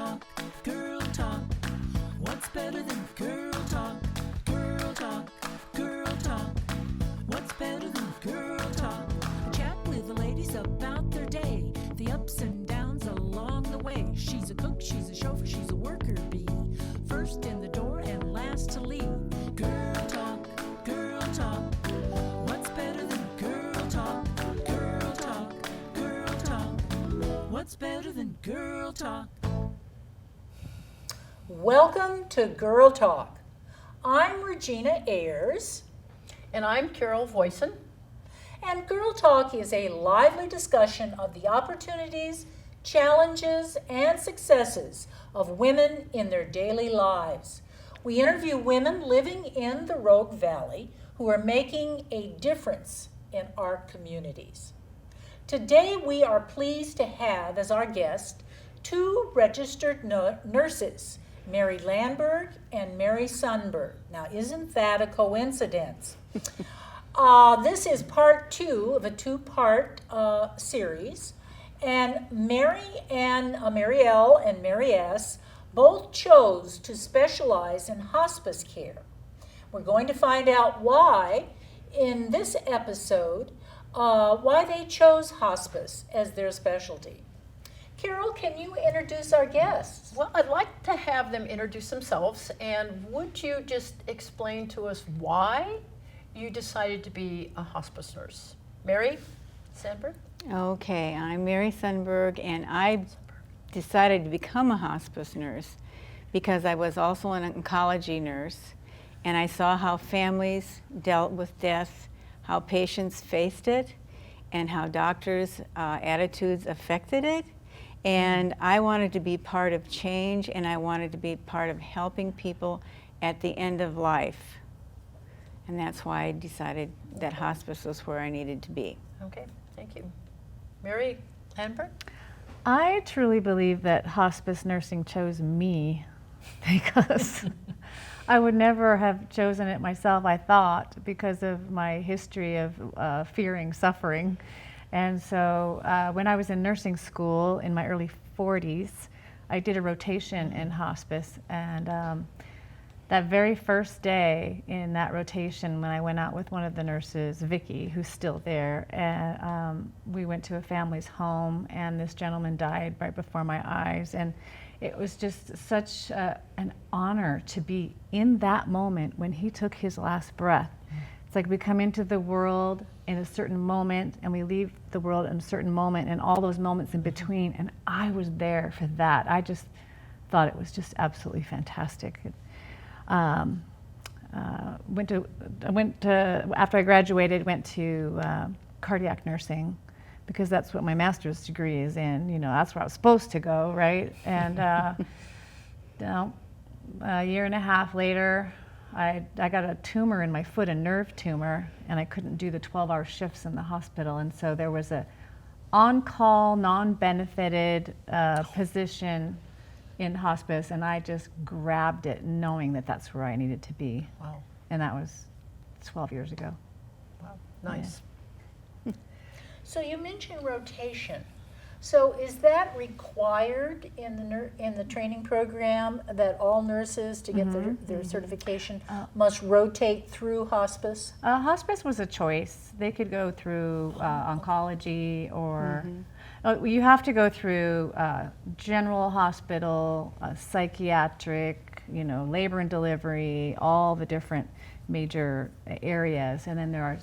talk, girl talk. What's better than girl talk? Girl talk, girl talk. What's better than girl talk? Chat with the ladies about their day, the ups and downs along the way. She's a cook, she's a chauffeur, she's a worker bee. First in the door and last to leave. Girl talk, girl talk. What's better than girl talk? Girl talk, girl talk. What's better than girl talk? Welcome to Girl Talk. I'm Regina Ayars. And I'm Carol Voisin. And Girl Talk is a lively discussion of the opportunities, challenges, and successes of women in their daily lives. We interview women living in the Rogue Valley who are making a difference in our communities. Today we are pleased to have as our guest two registered nurses, Mary Landberg and Mary Sundberg. Now, isn't that a coincidence? This is part two of a two-part series, and Mary L. and Mary S. both chose to specialize in hospice care. We're going to find out why in this episode, why they chose hospice as their specialty. Carol, can you introduce our guests? Well, I'd like to have them introduce themselves, and would you just explain to us why you decided to be a hospice nurse? Mary Sandberg? Okay, I'm Mary Sundberg, and I decided to become a hospice nurse because I was also an oncology nurse, and I saw how families dealt with death, how patients faced it, and how doctors' attitudes affected it. And I wanted to be part of change, and I wanted to be part of helping people at the end of life. And that's why I decided that hospice was where I needed to be. Okay, thank you. Mary Landberg? I truly believe that hospice nursing chose me because I would never have chosen it myself, I thought, because of my history of fearing suffering. And so when I was in nursing school in my early 40s, I did a rotation in hospice. And that very first day in that rotation, when I went out with one of the nurses, Vicky, who's still there, and we went to a family's home, and this gentleman died right before my eyes. And it was just such an honor to be in that moment when he took his last breath. It's like we come into the world in a certain moment and we leave the world in a certain moment, and all those moments in between, and I was there for that. I just thought it was just absolutely fantastic. After I graduated, went to cardiac nursing because that's what my master's degree is in. You know, that's where I was supposed to go, right? And a year and a half later, I got a tumor in my foot, a nerve tumor, and I couldn't do the 12-hour shifts in the hospital. And so there was a on-call, non-benefited position in hospice, and I just grabbed it knowing that that's where I needed to be. Wow. And that was 12 years ago. Wow, nice. Yeah. So you mentioned rotation. So is that required in the training program that all nurses to get their certification must rotate through hospice? Hospice was a choice. They could go through oncology or you have to go through general hospital, psychiatric, labor and delivery, all the different major areas, and then there are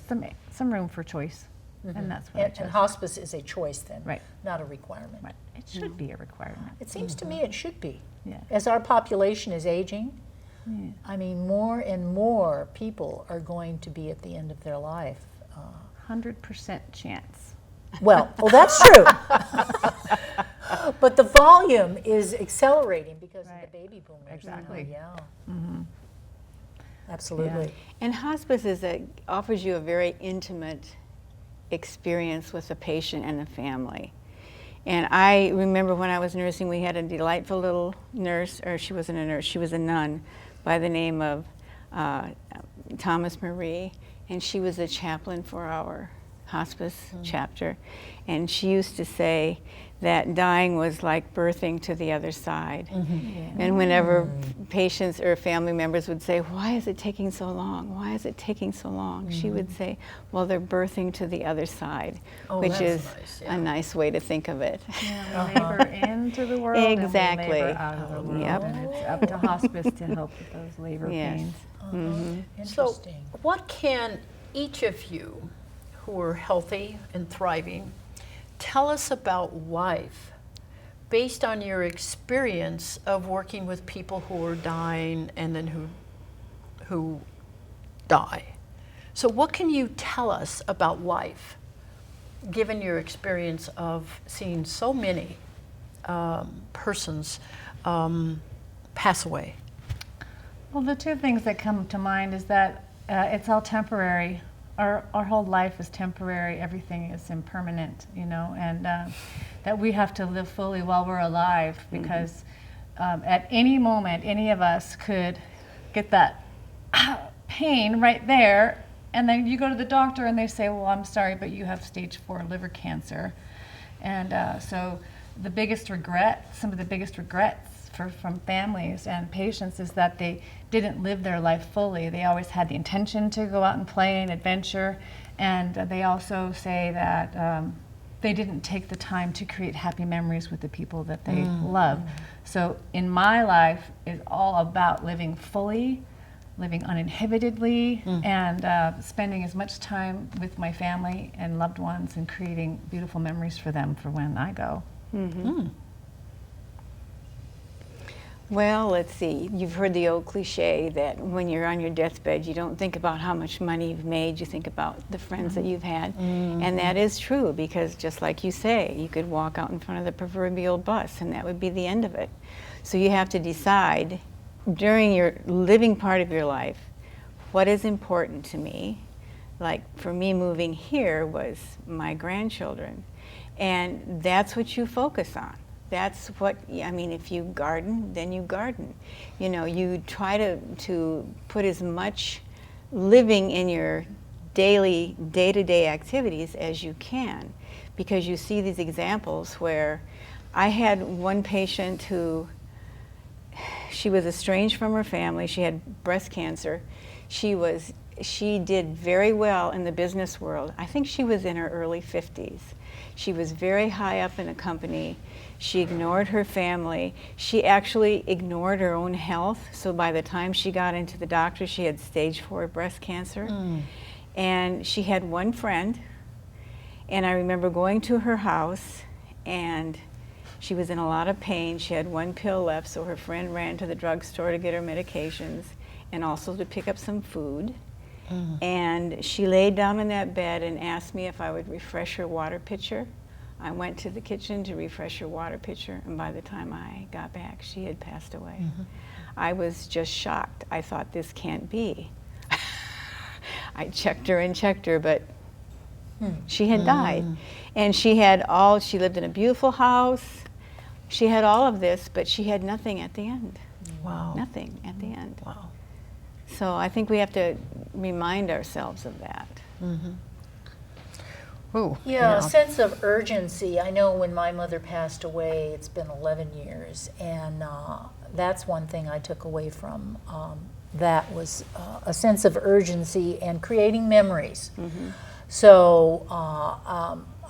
some room for choice. And that's what I chose. And hospice is a choice then, Right. not a requirement. Right. It should be a requirement. It seems to me it should be. Yeah. As our population is aging, Yeah. I mean, more and more people are going to be at the end of their life. 100% chance. Well, that's true. But the volume is accelerating because of the baby boomers. Exactly. Yeah. Absolutely. Yeah. And hospice offers you a very intimate experience with the patient and the family. And I remember when I was nursing, we had a delightful little nurse, or she wasn't a nurse, she was a nun, by the name of Thomas Marie, and she was a chaplain for our hospice chapter. And she used to say that dying was like birthing to the other side. And whenever patients or family members would say, why is it taking so long? Why is it taking so long? She would say, well, they're birthing to the other side, which is nice, a nice way to think of it. Yeah, we labor into the world Exactly. and we labor out of the world. Yep. And it's up to hospice to help with those labor Yes. pains. So, Interesting. what can each of you who are healthy and thriving tell us about life based on your experience of working with people who are dying and then who die? So, what can you tell us about life, given your experience of seeing so many persons pass away? Well, the two things that come to mind is that it's all temporary. Our whole life is temporary. Everything is impermanent, you know, and that we have to live fully while we're alive, because at any moment, any of us could get that pain right there, and then you go to the doctor and they say, well, I'm sorry, but you have stage 4 liver cancer. And so the biggest regret, some of the biggest regrets from families and patients is that they didn't live their life fully. They always had the intention to go out and play and adventure, and they also say that they didn't take the time to create happy memories with the people that they love. So in my life, it's all about living fully, living uninhibitedly, and spending as much time with my family and loved ones and creating beautiful memories for them for when I go. Well, let's see. You've heard the old cliche that when you're on your deathbed, you don't think about how much money you've made, you think about the friends that you've had. And that is true, because just like you say, you could walk out in front of the proverbial bus and that would be the end of it. So you have to decide during your living part of your life, what is important to me? Like for me, moving here was my grandchildren. And that's what you focus on. That's what, I mean, if you garden, then you garden. You know, you try to put as much living in your daily, day-to-day activities as you can, because you see these examples where I had one patient who, she was estranged from her family, she had breast cancer. She did very well in the business world. I think she was in her early 50s. She was very high up in the company. She ignored her family. She actually ignored her own health. So by the time she got into the doctor, she had stage 4 breast cancer. And she had one friend. And I remember going to her house, and she was in a lot of pain. She had one pill left, so her friend ran to the drugstore to get her medications and also to pick up some food. And she laid down in that bed and asked me if I would refresh her water pitcher. I went to the kitchen to refresh her water pitcher, and by the time I got back, she had passed away. I was just shocked. I thought, this can't be. I checked her, but she had died. And she lived in a beautiful house. She had all of this, but she had nothing at the end. Wow. Nothing at the end. Wow. So I think we have to remind ourselves of that. Ooh, Yeah, a sense of urgency. I know when my mother passed away, it's been 11 years, and that's one thing I took away from that was a sense of urgency and creating memories. So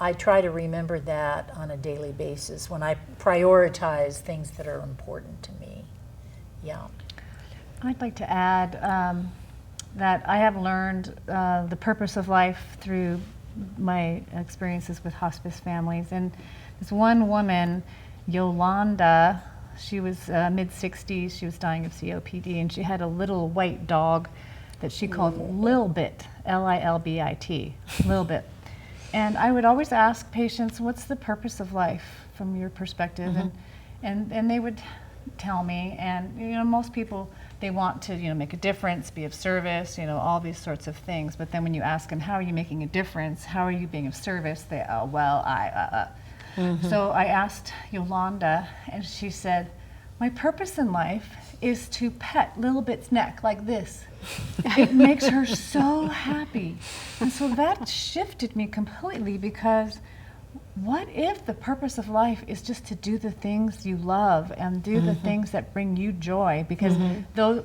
I try to remember that on a daily basis when I prioritize things that are important to me. Yeah. I'd like to add that I have learned the purpose of life through my experiences with hospice families. And this one woman, Yolanda, she was mid-60s, she was dying of COPD, and she had a little white dog that she called Lilbit, L-I-L-B-I-T, Lilbit. And I would always ask patients, what's the purpose of life from your perspective? And they would tell me, and you know, most people, they want to, you know, make a difference, be of service, you know, all these sorts of things. But then when you ask them, how are you making a difference? How are you being of service? They, oh, well, So I asked Yolanda, and she said, my purpose in life is to pet Lilbit's neck like this. It makes her so happy. And so that shifted me completely, because what if the purpose of life is just to do the things you love and do the things that bring you joy? Because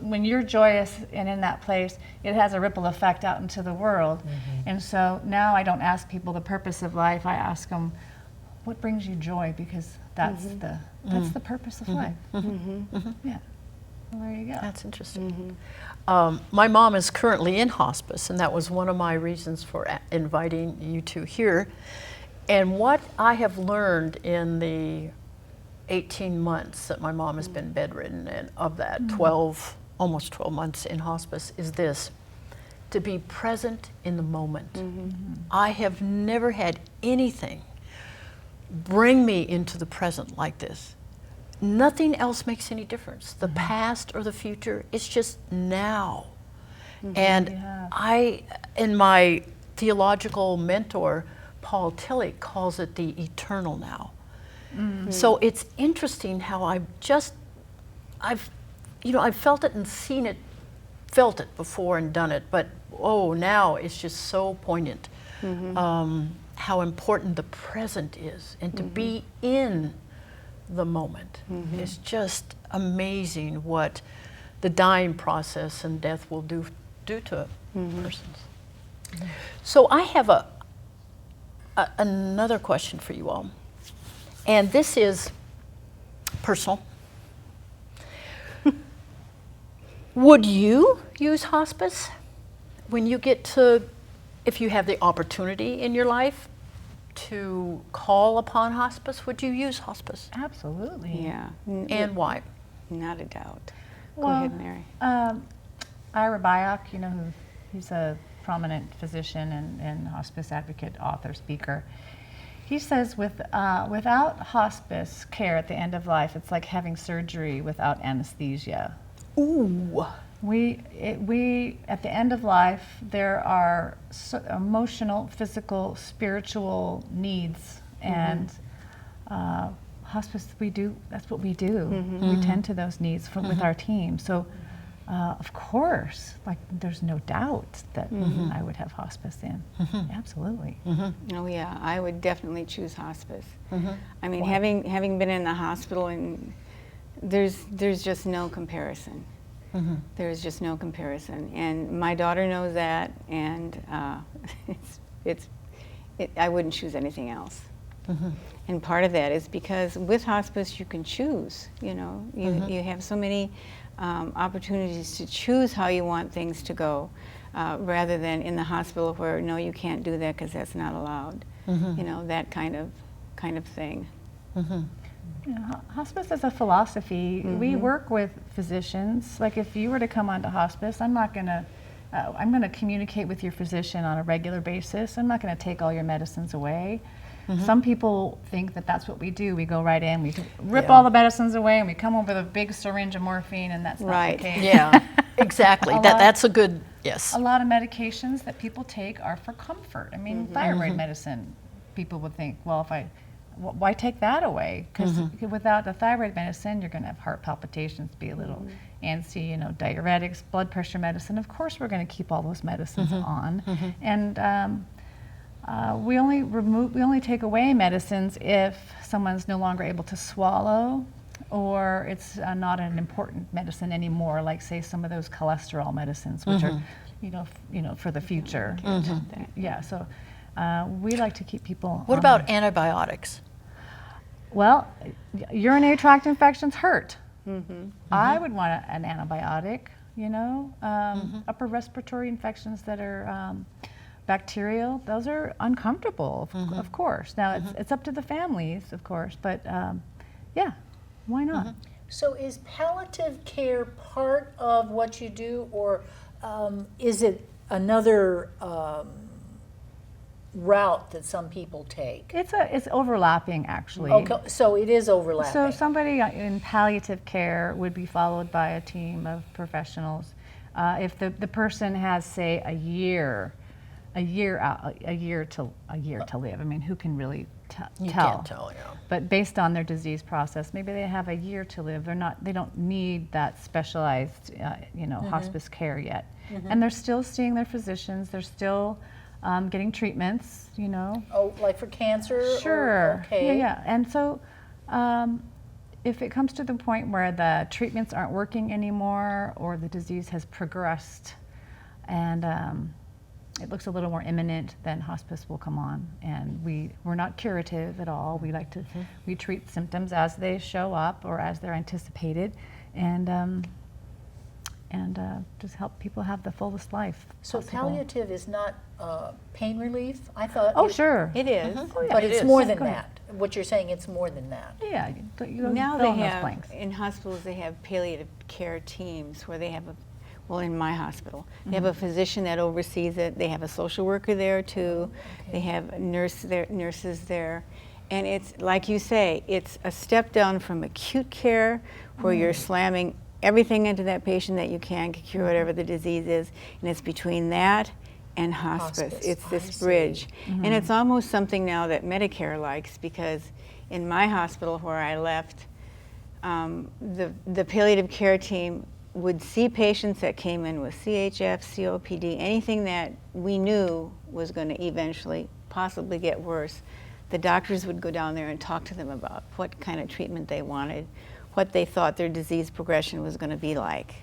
when you're joyous and in that place, it has a ripple effect out into the world. And so now I don't ask people the purpose of life. I ask them, what brings you joy? Because that's the purpose of life. Yeah. Well, there you go. That's interesting. My mom is currently in hospice, and that was one of my reasons for inviting you two here. And what I have learned in the 18 months that my mom has been bedridden, and of that 12, almost 12 months in hospice, is this: to be present in the moment. I have never had anything bring me into the present like this. Nothing else makes any difference. The past or the future, it's just now. And my theological mentor, Paul Tillich, calls it the eternal now. So it's interesting how I've felt it and seen it, felt it before and done it, but now it's just so poignant. How important the present is, and to be in the moment. It's just amazing what the dying process and death will do to persons. So I have another question for you all, and this is personal. Would you use hospice when you get to, if you have the opportunity in your life to call upon hospice? Would you use hospice? Absolutely. Yeah. And why? Not a doubt. Go Well, ahead, Mary. Ira Byock, he's a prominent physician and hospice advocate, author, speaker. He says without hospice care at the end of life, it's like having surgery without anesthesia. Ooh. We at the end of life, there are emotional, physical, spiritual needs, and hospice, that's what we do. We tend to those needs with our team. So of course, there's no doubt that I would have hospice in. Absolutely. Oh yeah, I would definitely choose hospice. I mean, having been in the hospital, and there's just no comparison. There's just no comparison, and my daughter knows that, and I wouldn't choose anything else. And part of that is because with hospice you can choose. You have so many opportunities to choose how you want things to go, rather than in the hospital where no, you can't do that because that's not allowed. That kind of thing. Hospice is a philosophy. We work with physicians. Like if you were to come onto hospice, I'm going to communicate with your physician on a regular basis. I'm not going to take all your medicines away. Some people think that that's what we do. We go right in, we rip all the medicines away, and we come home with a big syringe of morphine, and that's not the case. Yeah, exactly. That's a good, yes. A lot of medications that people take are for comfort. I mean, thyroid medicine, people would think, well, why take that away? Because without the thyroid medicine, you're going to have heart palpitations, be a little antsy, diuretics, blood pressure medicine. Of course, we're going to keep all those medicines on. And we only take away medicines if someone's no longer able to swallow, or it's not an important medicine anymore, like say some of those cholesterol medicines, which are, for the future. Yeah, so we like to keep people. What about antibiotics? Well, urinary tract infections hurt. I would want an antibiotic, upper respiratory infections that are bacterial, those are uncomfortable, of course. Now, it's up to the families, of course, but yeah, why not? So is palliative care part of what you do, or is it another route that some people take? It's overlapping, actually. Okay, so it is overlapping. So somebody in palliative care would be followed by a team of professionals. If the person has, say, a year to live. I mean, who can really tell? You can't tell, yeah. But based on their disease process, maybe they have a year to live. They don't need that specialized, hospice care yet. And they're still seeing their physicians. They're still getting treatments, you know. Oh, like for cancer? or- Sure. Okay. Yeah, yeah. And so if it comes to the point where the treatments aren't working anymore or the disease has progressed and it looks a little more imminent, then hospice will come on. And we're not curative at all. We like to, we treat symptoms as they show up or as they're anticipated and just help people have the fullest life So possible. palliative is not pain relief? I thought. Oh, sure. It is. Oh, yeah. But It it's is. more than Go ahead. that. What you're saying, it's more than that. Yeah, you Now fill they in those have, blanks. in hospitals, they have palliative care teams where they have well, in my hospital, they have a physician that oversees it. They have a social worker there too. They have nurses there. And it's, like you say, it's a step down from acute care where you're slamming everything into that patient that you can to cure whatever the disease is. And it's between that and hospice. Hospice. It's I this see. bridge. And it's almost something now that Medicare likes, because in my hospital where I left, the palliative care team would see patients that came in with CHF, COPD, anything that we knew was going to eventually possibly get worse. The doctors would go down there and talk to them about what kind of treatment they wanted, what they thought their disease progression was going to be like.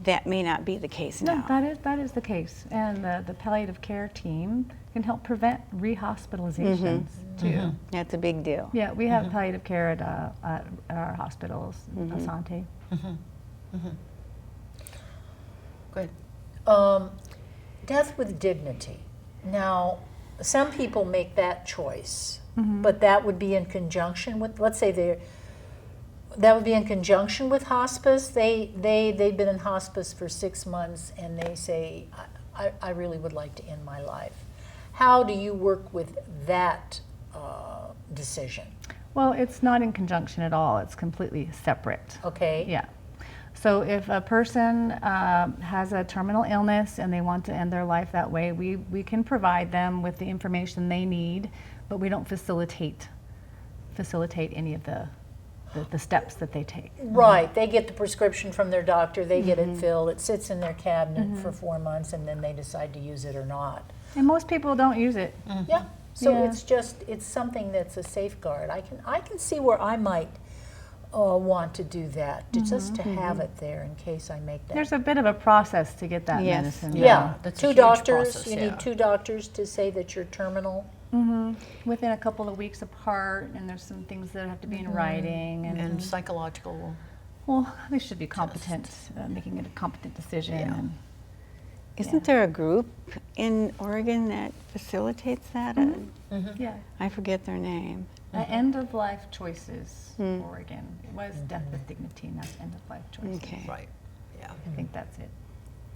That may not be the case No, now. that is the case. And the palliative care team can help prevent rehospitalizations too. That's a big deal. Yeah, we have palliative care at our hospitals, Asante. Go ahead. Death with dignity. Now, some people make that choice, but that would be in conjunction with, let's say that would be in conjunction with hospice. They've been in hospice for 6 months and they say, I really would like to end my life. How do you work with that decision? Well, it's not in conjunction at all. It's completely separate. Okay. Yeah. So if a person has a terminal illness and they want to end their life that way, we can provide them with the information they need, but we don't facilitate any of the steps that they take. Right. They get the prescription from their doctor. They get it filled. It sits in their cabinet for 4 months, and then they decide to use it or not. And most people don't use it. Yeah. So Yeah. it's something that's a safeguard. I can see where I might want to do that, just to have it there in case I make that. There's a bit of a process to get that Yes. medicine. yeah, That's a two huge doctors. process, You yeah. need 2 doctors to say that you're terminal. Within a couple of weeks apart, and there's some things that have to be in writing. And psychological. Well, they should be competent, making it a competent decision. Yeah. And Isn't there a group in Oregon that facilitates that? yeah, I forget their name. End of life choices, Oregon. It was death with dignity, not end of life choices. Okay. Right. Yeah. I think that's it.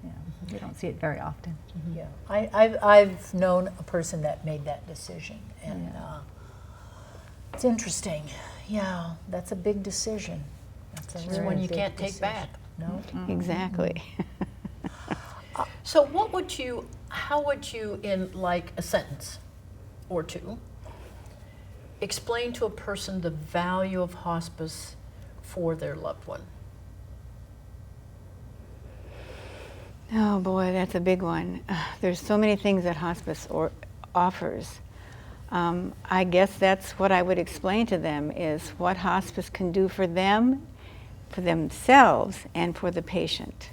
Yeah, we don't see it very often. Yeah, I've known a person that made that decision, and it's interesting. Yeah, that's a big decision. That's a It's very one you big can't take decision. back. No. Exactly. So how would you, in like a sentence or two, explain to a person the value of hospice for their loved one? Oh boy, that's a big one. There's so many things that hospice offers. I guess that's what I would explain to them, is what hospice can do for them, for themselves, and for the patient.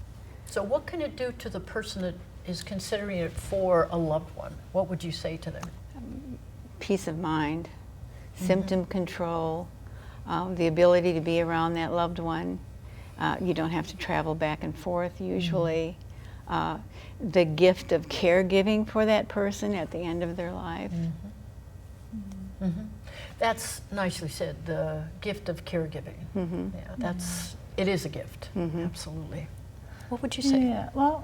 So what can it do to the person that is considering it for a loved one? What would you say to them? Peace of mind, symptom control, the ability to be around that loved one. You don't have to travel back and forth usually. The gift of caregiving for that person at the end of their life. That's nicely said, the gift of caregiving. Yeah, it is a gift, absolutely. What would you say? Yeah, well,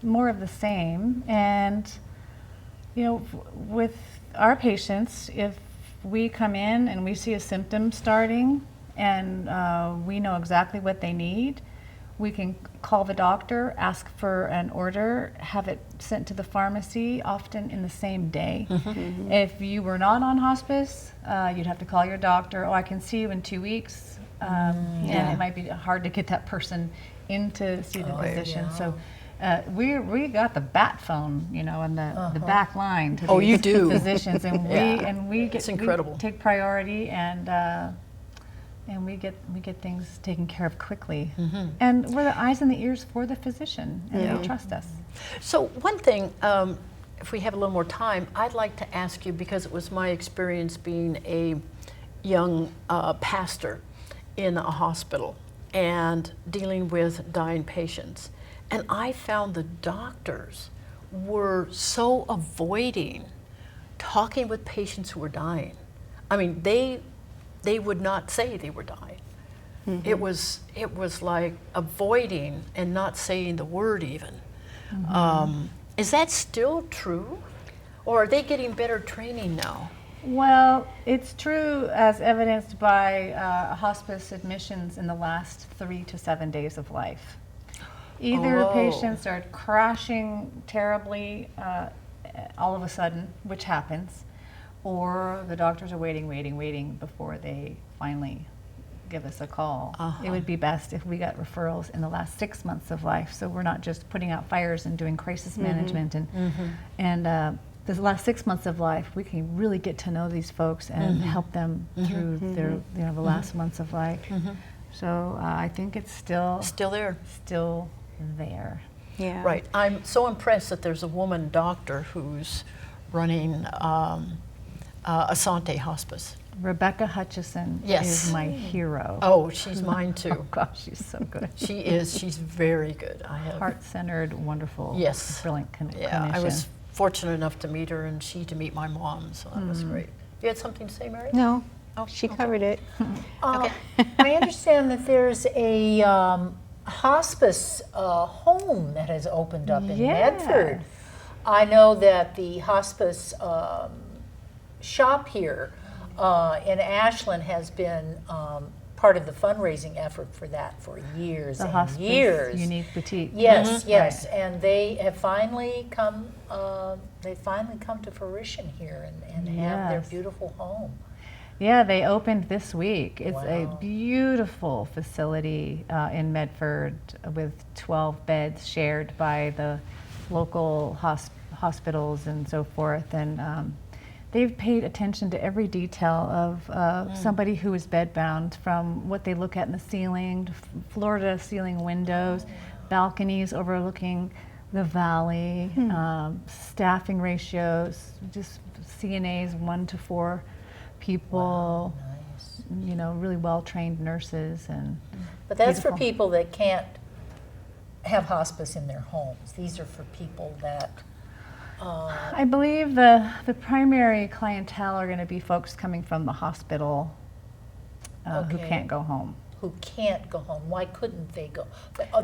more of the same. And, you know, with our patients, if we come in and we see a symptom starting and we know exactly what they need, we can call the doctor, ask for an order, have it sent to the pharmacy, often in the same day. If you were not on hospice, you'd have to call your doctor. Oh, I can see you in 2 weeks. And it might be hard to get that person in to see the physician. So we got the bat phone, you know, and the back line to Oh, these you do. physicians, and Yeah. we It's incredible. we take priority, and we get things taken care of quickly. And we're the eyes and the ears for the physician, and they trust us. So one thing, if we have a little more time, I'd like to ask you, because it was my experience being a young pastor in a hospital and dealing with dying patients. And I found the doctors were so avoiding talking with patients who were dying. I mean, they would not say they were dying. It was like avoiding and not saying the word even. Is that still true? Or are they getting better training now? Well, it's true as evidenced by hospice admissions in the last 3 to 7 days of life. Either patients are crashing terribly all of a sudden, which happens, or the doctors are waiting before they finally give us a call. It would be best if we got referrals in the last 6 months of life, so we're not just putting out fires and doing crisis management. And the last 6 months of life, we can really get to know these folks and help them through their, the last months of life. So I think it's still there. Still there. Yeah. Right. I'm so impressed that there's a woman doctor who's running Asante Hospice. Rebecca Hutchison Yes. is my hero. Oh, she's mine too. Oh gosh, she's so good. She is. She's very good. I have. Heart-centered, wonderful, Yes. brilliant Yeah, clinician. I was fortunate enough to meet her, and she to meet my mom, so that was great. You had something to say, Mary? No, Oh, she okay. covered it. Okay. I understand that there's a hospice home that has opened up in Yes. Medford. I know that the hospice shop here in Ashland has been part of the fundraising effort for that for years The and Hospice years. Unique Boutique. Yes, yes, and they have finally come. They finally come to fruition here and have their Yes. beautiful home. Yeah, they opened this week. It's a Wow. beautiful facility in Medford with 12 beds shared by the local hospitals and so forth. And they've paid attention to every detail of somebody who is bedbound, from what they look at in the ceiling, to floor to ceiling windows, balconies overlooking the valley, staffing ratios, just CNAs 1 to 4 people, Nice. you know, really well-trained nurses. And But that's for beautiful. people that can't have hospice in their homes. These are for people that, I believe the primary clientele are going to be folks coming from the hospital who Okay. can't go home. who can't go home. Why couldn't they go?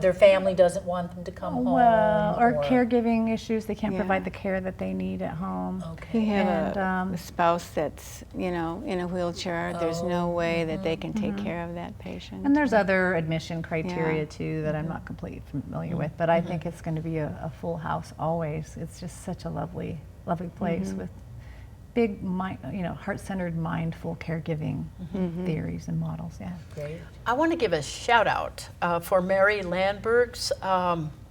Their family doesn't want them to come home. Well, or caregiving issues. They can't Yeah. provide the care that they need at home. Okay. You have And, a spouse that's, you know, in a wheelchair. There's no way that they can take care of that patient. And there's other admission criteria Yeah. too that I'm not completely familiar with, but I think it's going to be a full house always. It's just such a lovely, lovely place with big, heart-centered, mindful caregiving theories and models. Yeah. Great. I want to give a shout out for Mary Landberg's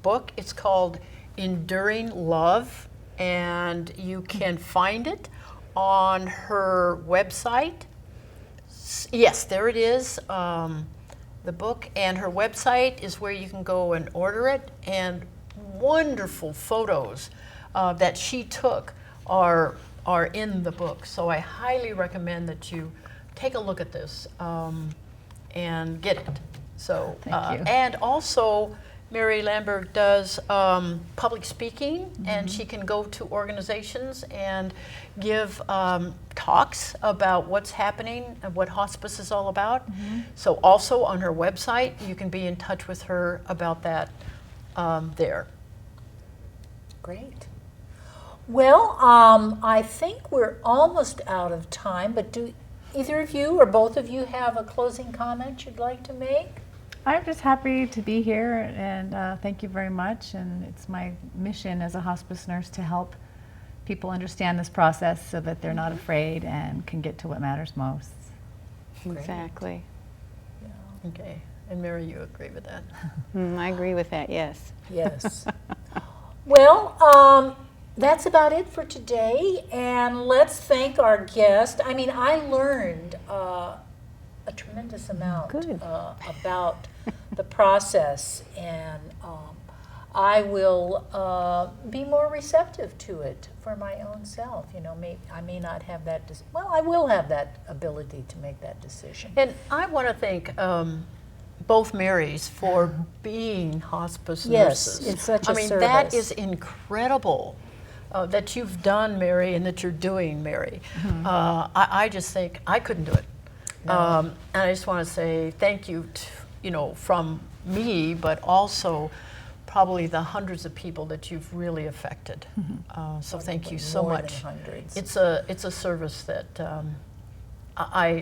book. It's called Enduring Love, and you can find it on her website. Yes, there it is, the book, and her website is where you can go and order it, and wonderful photos that she took are in the book. So I highly recommend that you take a look at this and get it. So, Thank you. and also Mary Landberg does public speaking, and she can go to organizations and give talks about what's happening and what hospice is all about. So also on her website, you can be in touch with her about that there. Great. Well, I think we're almost out of time, but do either of you or both of you have a closing comment you'd like to make? I'm just happy to be here, and thank you very much. And it's my mission as a hospice nurse to help people understand this process so that they're not afraid and can get to what matters most. Exactly. Okay. And Mary, you agree with that? I agree with that, yes. Yes. Well, that's about it for today, and let's thank our guest. I mean, I learned a tremendous amount Good. About the process, and I will be more receptive to it for my own self. You know, I may not have that. Well, I will have that ability to make that decision. And I want to thank both Marys for being hospice Yes, nurses. it's such a I mean, that service. is incredible that you've done, Mary, and that you're doing, Mary. I just think I couldn't do it. And I just want to say thank you, from me, but also probably the hundreds of people that you've really affected. So thank you so More than much. hundreds. It's a service that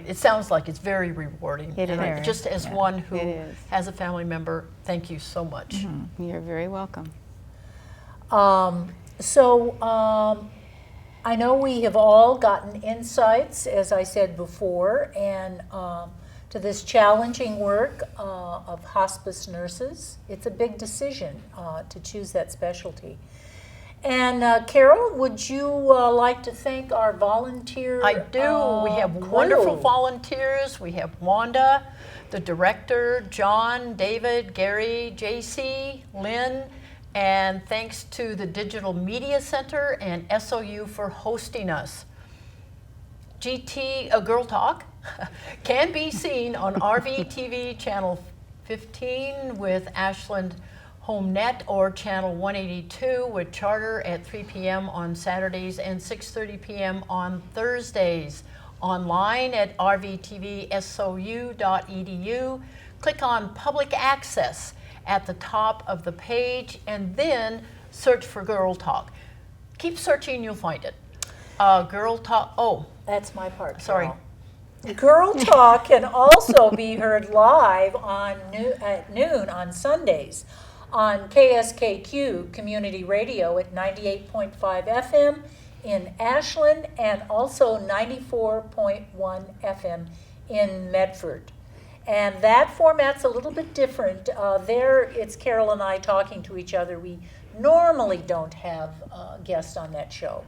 it sounds like it's very rewarding. It And is. just as Yeah, one who it is. has a family member, thank you so much. You're very welcome. I know we have all gotten insights, as I said before, and to this challenging work of hospice nurses. It's a big decision to choose that specialty. And Carol, would you like to thank our volunteer? I do. We have crew? wonderful volunteers. We have Wanda, the director, John, David, Gary, JC, Lynn, and thanks to the Digital Media Center and SOU for hosting us. Girl Talk can be seen on RVTV Channel 15 with Ashland HomeNet or Channel 182 with Charter at 3 p.m. on Saturdays and 6:30 p.m. on Thursdays. Online at rvtvsou.edu. Click on Public Access at the top of the page and then search for Girl Talk. Keep searching, you'll find it. Girl Talk, That's my part. Sorry. Carol. Girl Talk can also be heard live at noon on Sundays on KSKQ Community Radio at 98.5 FM in Ashland and also 94.1 FM in Medford. And that format's a little bit different. There, it's Carol and I talking to each other. We normally don't have guests on that show.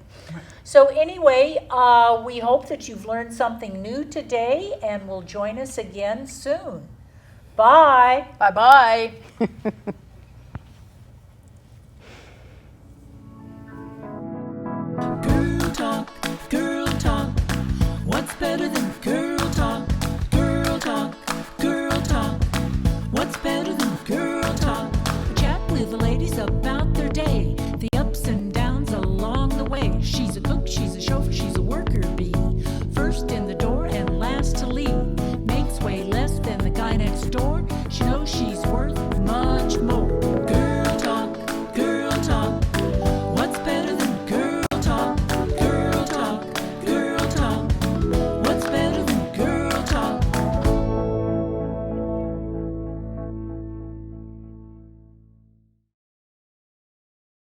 So anyway, we hope that you've learned something new today and will join us again soon. Bye. bye-bye. Girl talk, girl talk. What's better than girl talk? Girl talk, girl talk. What's better than girl talk? Chat with the ladies about their day, the ups and downs along the way. She's a cook, she's a chauffeur, she's a worker bee. First in the door and last to leave. Makes way less than the guy next door. She knows she's worth